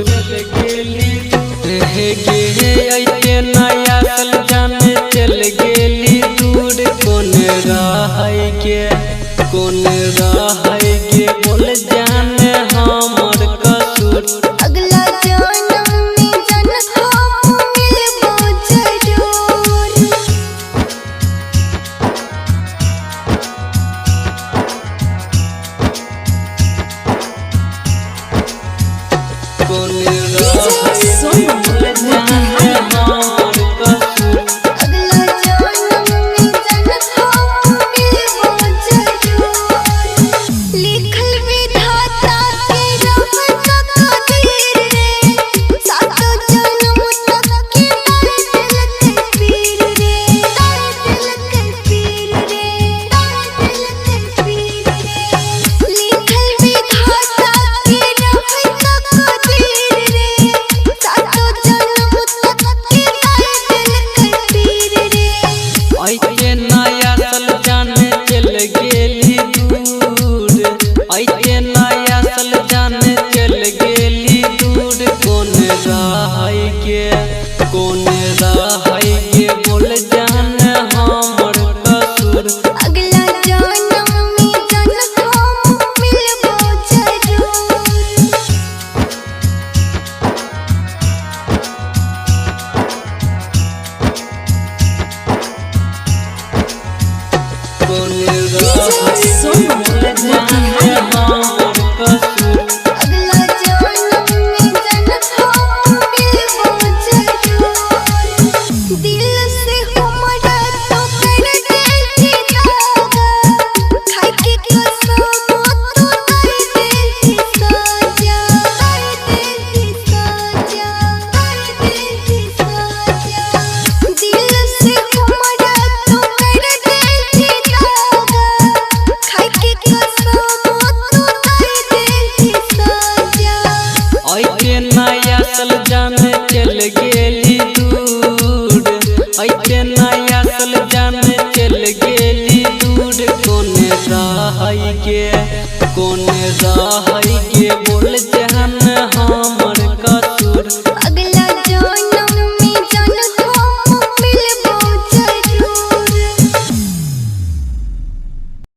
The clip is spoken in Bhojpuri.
चल गेली रह गे ऐसे नया साल जाने चल गेली दूर कौन रह के बोल जाने हमर कसूर अगला जन्म में जन हम मिलबो जरूर कौन रह के बोल जाने हमर कसूर अगला जन्म में जन हम मिलबो जरूर लिखल विधाता के रहत कदीर रे सातो जन्म तक के दिल के पीर रे दिल के पीर रे दिल के पीर रे लिखल विधाता के रहत कदीर रे सातो जन्म तक के दिल के पीर रे ऐसे नया साल जाने चल गेली दूर ऐसे नया साल जाने चल गेली दूर कौन रह के बोल जाने हमर कसूर अगला जन्म में जन हम मिलबो जरूर कौन रह के बोल जाने हमर कसूर अगला जन्म में जन हम मिलबो जरूर दिल से हमरा तो कर देती दागा खाई के कसम तो कर देती साजा दिल से हमरा तो कर देती दागा खाई के कसम तो कर देती साजा ऐसे नया साल जाने चल गेली दूर ऐसे नया साल जाने चल गेली दूर कौन रह